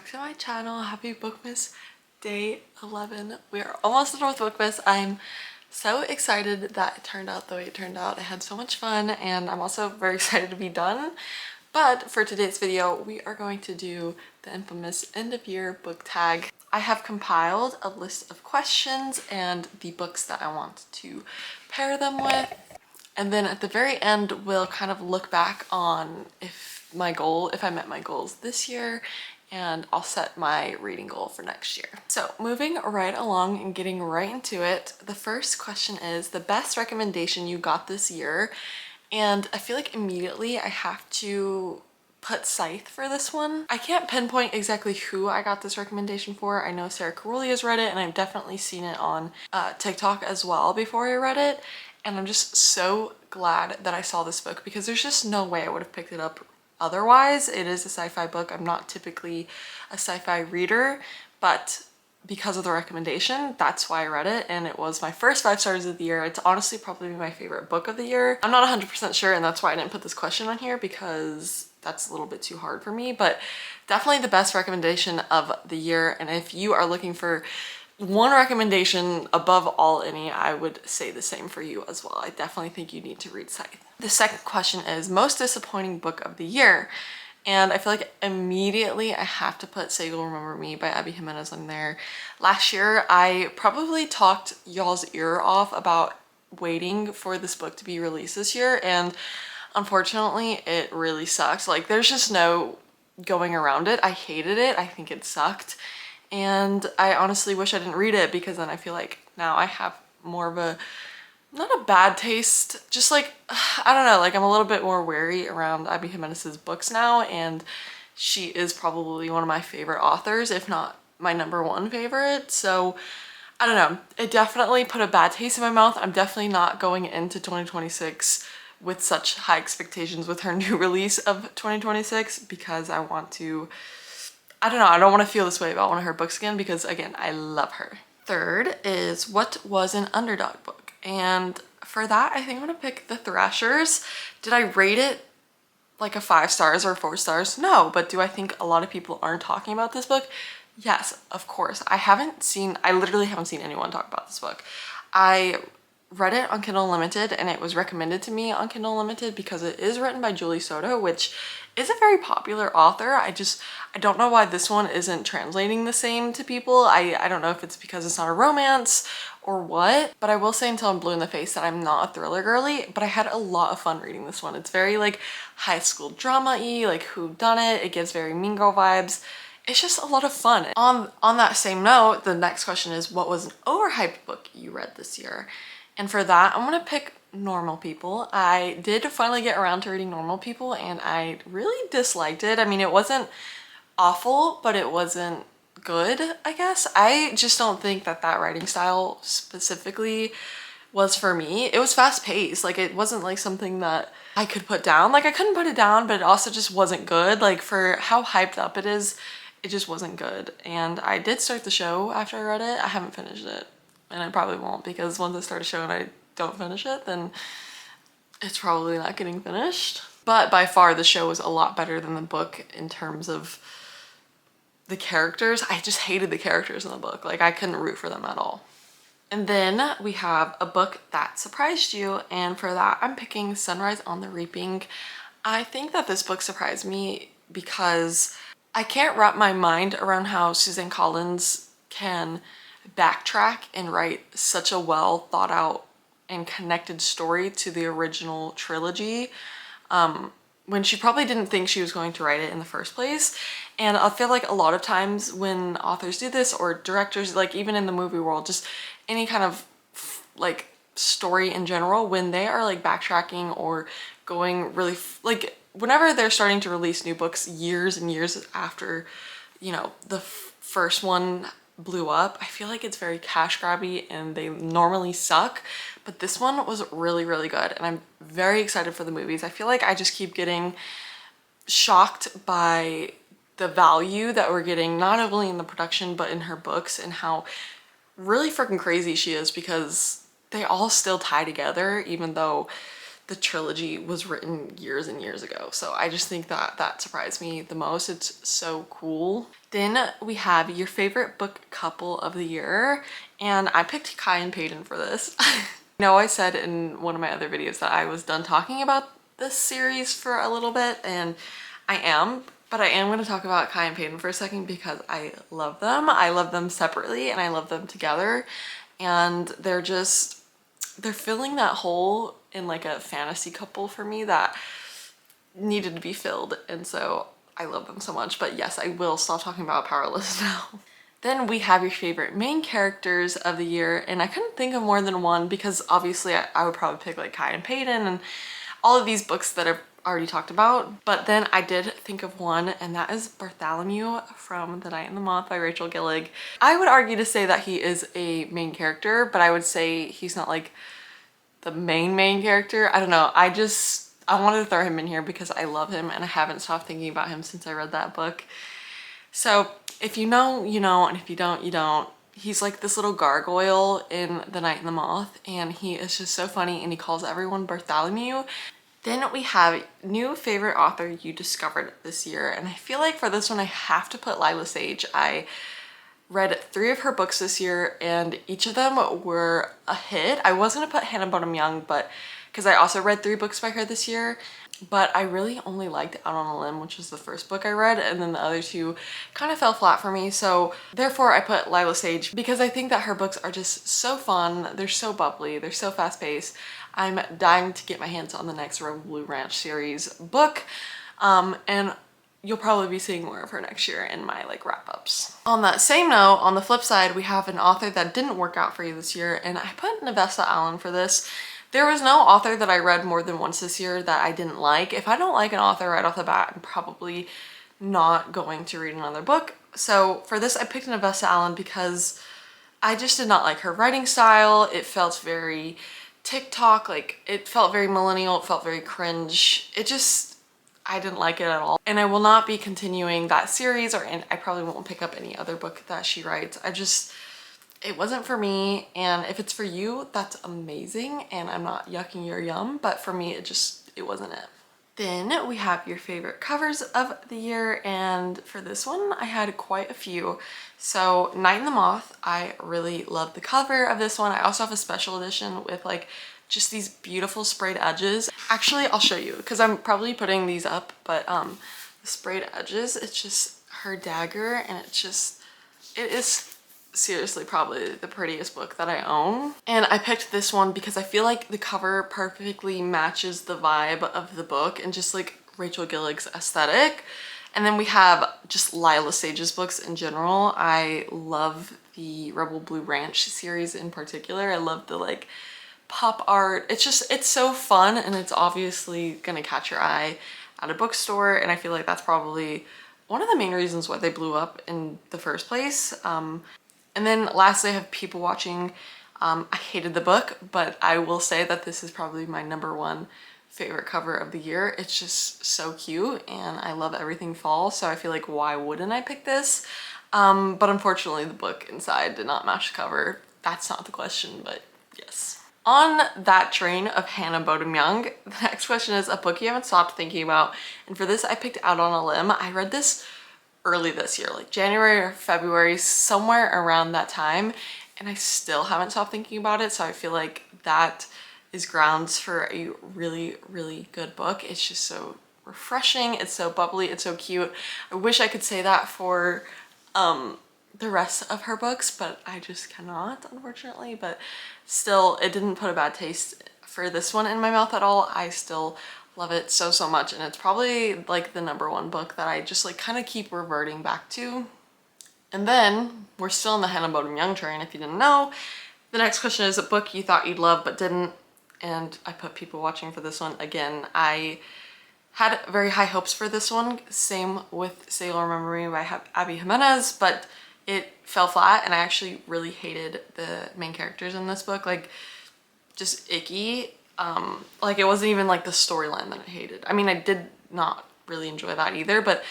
back to my channel. Happy Bookmas day 11. We are almost done with Bookmas. I'm so excited that it turned out the way it turned out. I had so much fun and I'm also very excited to be done. But for today's video, we are going to do the infamous end of year book tag. I have compiled a list of questions and the books that I want to pair them with. And then at the very end, we'll kind of look back on if I met my goals this year, and I'll set my reading goal for next year. So moving right along and getting right into it, the first question is the best recommendation you got this year. And I feel like immediately I have to put Scythe for this one. I can't pinpoint exactly who I got this recommendation for. I know Sarah Caroli has read it and I've definitely seen it on TikTok as well before I read it. And I'm just so glad that I saw this book because there's just no way I would have picked it up otherwise. It is a sci-fi book. I'm not typically a sci-fi reader, but because of the recommendation, that's why I read it, and it was my first 5 stars of the year. It's honestly probably my favorite book of the year. I'm not 100% sure, and that's why I didn't put this question on here because that's a little bit too hard for me, but definitely the best recommendation of the year. And if you are looking for one recommendation above all any, I would say the same for you as well. I definitely think you need to read Scythe. The second question is most disappointing book of the year. And I feel like immediately I have to put Say You'll Remember Me by Abby Jimenez on there. Last year, I probably talked y'all's ear off about waiting for this book to be released this year. And unfortunately, it really sucked. Like, there's just no going around it. I hated it. I think it sucked. And I honestly wish I didn't read it because then I feel like now I have more of a, not a bad taste, just like, I don't know, like I'm a little bit more wary around Abby Jimenez's books now, and she is probably one of my favorite authors, if not my #1 favorite. So I don't know, it definitely put a bad taste in my mouth. I'm definitely not going into 2026 with such high expectations with her new release of 2026 because I want to, I don't know, I don't want to feel this way about one of her books again because again, I love her. Third is what was an underdog book? And for that, I think I'm gonna pick The Thrashers. Did I rate it like a 5 stars or 4 stars? No, but do I think a lot of people aren't talking about this book? Yes, of course. I literally haven't seen anyone talk about this book. I read it on Kindle Unlimited and it was recommended to me on Kindle Unlimited because it is written by Julie Soto, which is a very popular author. I don't know why this one isn't translating the same to people. I don't know if it's because it's not a romance or what, but I will say until I'm blue in the face that I'm not a thriller girly, but I had a lot of fun reading this one. It's very like high school drama-y, like whodunit. It gives very Mean Girl vibes. It's just a lot of fun. On that same note, the next question is what was an overhyped book you read this year? And for that, I'm gonna pick Normal People. I did finally get around to reading Normal People and I really disliked it. I mean, it wasn't awful, but it wasn't good, I guess. I just don't think that writing style specifically was for me. It was fast paced. Like, it wasn't like something that I could put down. Like, I couldn't put it down, but it also just wasn't good. Like, for how hyped up it is, it just wasn't good. And I did start the show after I read it. I haven't finished it. And I probably won't because once I start a show and I don't finish it, then it's probably not getting finished. But by far, the show was a lot better than the book in terms of the characters. I just hated the characters in the book. Like, I couldn't root for them at all. And then we have a book that surprised you, and for that I'm picking Sunrise on the Reaping. I think that this book surprised me because I can't wrap my mind around how Suzanne Collins can backtrack and write such a well thought out and connected story to the original trilogy when she probably didn't think she was going to write it in the first place. And I feel like a lot of times when authors do this, or directors, like even in the movie world, just any kind of like story in general, when they are like backtracking or going really like whenever they're starting to release new books years and years after, you know, the first one blew up, I feel like it's very cash grabby and they normally suck, but this one was really, really good and I'm very excited for the movies. I feel like I just keep getting shocked by the value that we're getting, not only in the production but in her books, and how really freaking crazy she is because they all still tie together even though the trilogy was written years and years ago. So I just think that that surprised me the most. It's so cool. Then we have your favorite book couple of the year, and I picked Kai and Peyton for this. I said in one of my other videos that I was done talking about this series for a little bit, and I am, but I am going to talk about Kai and Peyton for a second because I love them. I love them separately and I love them together, and they're filling that hole in like a fantasy couple for me that needed to be filled, and so I love them so much. But yes, I will stop talking about Powerless now. Then we have your favorite main characters of the year, and I couldn't think of more than one because obviously I would probably pick like Kai and Peyton and all of these books that I've already talked about. But then I did think of one, and that is Bartholomew from The Night and the Moth by Rachel Gillig. I would argue to say that he is a main character, but I would say he's not like the main character. I don't know. I wanted to throw him in here because I love him and I haven't stopped thinking about him since I read that book. So if you know, you know, and if you don't, you don't. He's like this little gargoyle in The Night and the Moth, and he is just so funny, and he calls everyone Bartholomew. Then we have new favorite author you discovered this year, and I feel like for this one I have to put Lila Sage. I read 3 of her books this year, and each of them were a hit. I was gonna put Hannah Bonham Young, but because I also read 3 books by her this year, but I really only liked Out on a Limb, which was the first book I read, and then the other 2 kind of fell flat for me. So therefore I put Lila Sage because I think that her books are just so fun. They're so bubbly. They're so fast paced. I'm dying to get my hands on the next Rebel Blue Ranch series book. And you'll probably be seeing more of her next year in my like wrap-ups. On that same note, on the flip side, we have an author that didn't work out for you this year, and I put Nevesta Allen for this. There was no author that I read more than once this year that I didn't like. If I don't like an author right off the bat, I'm probably not going to read another book. So for this, I picked Nevesta Allen because I just did not like her writing style. It felt very TikTok, like it felt very millennial, it felt very cringe. I didn't like it at all. And I will not be continuing that series, and I probably won't pick up any other book that she writes. It wasn't for me, and if it's for you, that's amazing, and I'm not yucking your yum, but for me, it wasn't it. Then we have your favorite covers of the year, and for this one, I had quite a few. So Night and the Moth, I really love the cover of this one. I also have a special edition with like just these beautiful sprayed edges. Actually, I'll show you because I'm probably putting these up, but the sprayed edges, it's just her dagger, and it is seriously probably the prettiest book that I own. And I picked this one because I feel like the cover perfectly matches the vibe of the book and just like Rachel Gillig's aesthetic. And then we have just Lila Sage's books in general. I love the Rebel Blue Ranch series in particular. I love the like pop art. It's so fun, and it's obviously gonna catch your eye at a bookstore, and I feel like that's probably one of the main reasons why they blew up in the first place. And then lastly, I have People Watching. I hated the book, but I will say that this is probably my #1 favorite cover of the year. It's just so cute, and I love everything fall, so I feel like why wouldn't I pick this? But unfortunately the book inside did not match the cover. That's not the question, but yes. On that train of Hannah Bonham Young, the next question is a book you haven't stopped thinking about, and for this I picked Out on a Limb. I read this early this year, like January or February, somewhere around that time, and I still haven't stopped thinking about it, so I feel like that is grounds for a really good book. It's just so refreshing, it's so bubbly, it's so cute. I wish I could say that for the rest of her books, but I just cannot, unfortunately. But still, it didn't put a bad taste for this one in my mouth at all. I still love it so much, and it's probably like the #1 book that I just like kind of keep reverting back to. And then we're still in the Hannah Bonham Young train, if you didn't know. The next question is a book you thought you'd love but didn't, and I put People Watching for this one. Again, I had very high hopes for this one. Same with Say You'll Remember Me by Abby Jimenez, but it fell flat, and I actually really hated the main characters in this book. Like, just icky. Like, it wasn't even like the storyline that I hated. I mean, I did not really enjoy that either, but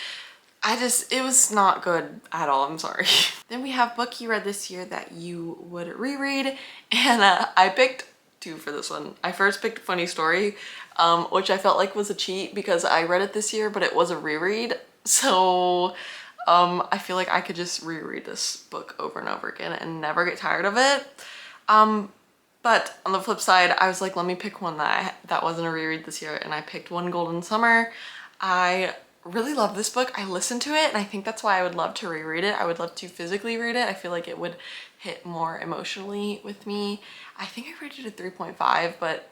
it was not good at all. I'm sorry. Then we have book you read this year that you would reread, and I picked two for this one. I first picked Funny Story, which I felt like was a cheat because I read it this year, but it was a reread. So I feel like I could just reread this book over and over again and never get tired of it. But on the flip side, I was like, let me pick one that wasn't a reread this year, and I picked One Golden Summer. I really love this book. I listened to it, and I think that's why I would love to reread it. I would love to physically read it. I feel like it would hit more emotionally with me. I think I rated it 3.5, but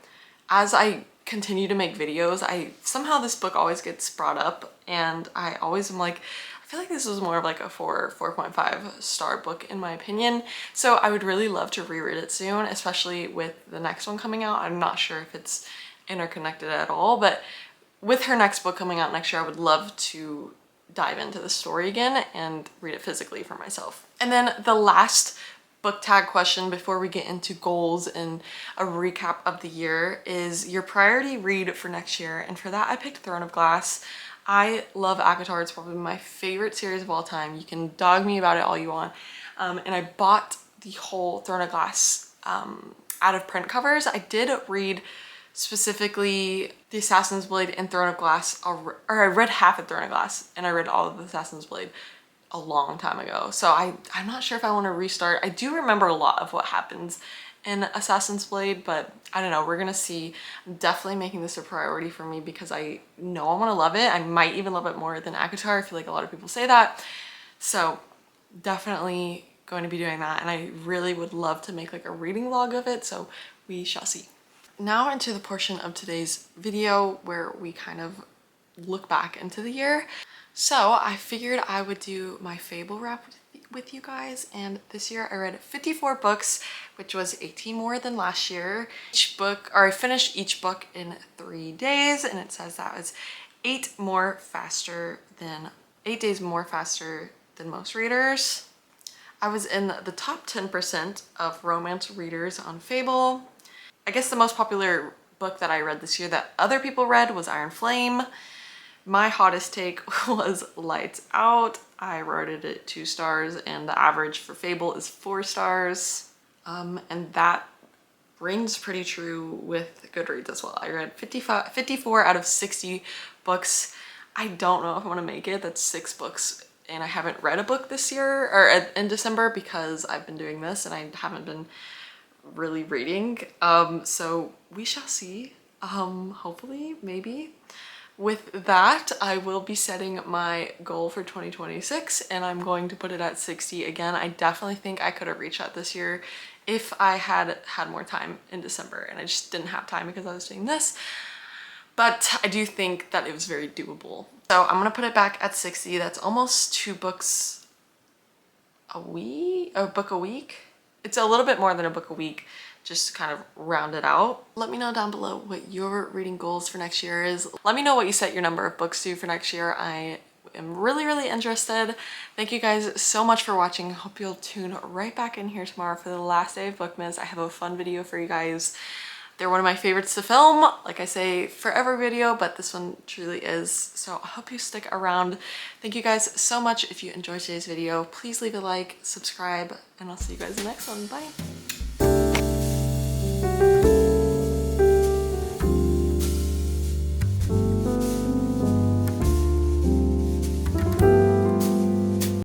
as I continue to make videos, somehow this book always gets brought up, and I always am like, I feel like this was more of like a 4.5 star book in my opinion. So I would really love to reread it soon, especially with the next one coming out. I'm not sure if it's interconnected at all, but with her next book coming out next year, I would love to dive into the story again and read it physically for myself. And then the last book tag question before we get into goals and a recap of the year is your priority read for next year. And for that, I picked Throne of Glass. I love ACOTAR. It's probably my favorite series of all time. You can dog me about it all you want. And I bought the whole Throne of Glass out of print covers. I did read specifically the Assassin's Blade and Throne of Glass, or I read half of Throne of Glass and I read all of the Assassin's Blade a long time ago. So I'm not sure if I want to restart. I do remember a lot of what happens in Assassin's Blade, but I don't know, we're gonna see. I'm definitely making this a priority for me because I know I'm gonna love it. I might even love it more than ACOTAR. I feel like a lot of people say that. So definitely going to be doing that, and I really would love to make like a reading log of it, so we shall see. Now into the portion of today's video where we kind of look back into the year. So I figured I would do my Fable wrap with you guys, and this year I read 54 books, which was 18 more than last year. I finished each book in 3 days, and it says that was 8 days more faster than most readers. I was in the top 10% of romance readers on Fable. I guess the most popular book that I read this year that other people read was Iron Flame. My hottest take was Lights Out. I rated it 2 stars, and the average for Fable is 4 stars. And that rings pretty true with Goodreads as well. I read 54 out of 60 books. I don't know if I'm gonna make it. That's 6 books, and I haven't read a book this year, or in December, because I've been doing this and I haven't been really reading. So we shall see. Hopefully, maybe. With that, I will be setting my goal for 2026, and I'm going to put it at 60 again. I definitely think I could have reached that this year if I had more time in December, and I just didn't have time because I was doing this. But I do think that it was very doable. So I'm gonna put it back at 60. That's almost 2 books a week, a book a week. It's a little bit more than a book a week, just to kind of round it out. Let me know down below what your reading goals for next year is. Let me know what you set your number of books to for next year. I am really, really interested. Thank you guys so much for watching. I hope you'll tune right back in here tomorrow for the last day of Bookmas. I have a fun video for you guys. They're one of my favorites to film, like I say for every video, but this one truly is. So I hope you stick around. Thank you guys so much. If you enjoyed today's video, please leave a like, subscribe, and I'll see you guys in the next one. Bye.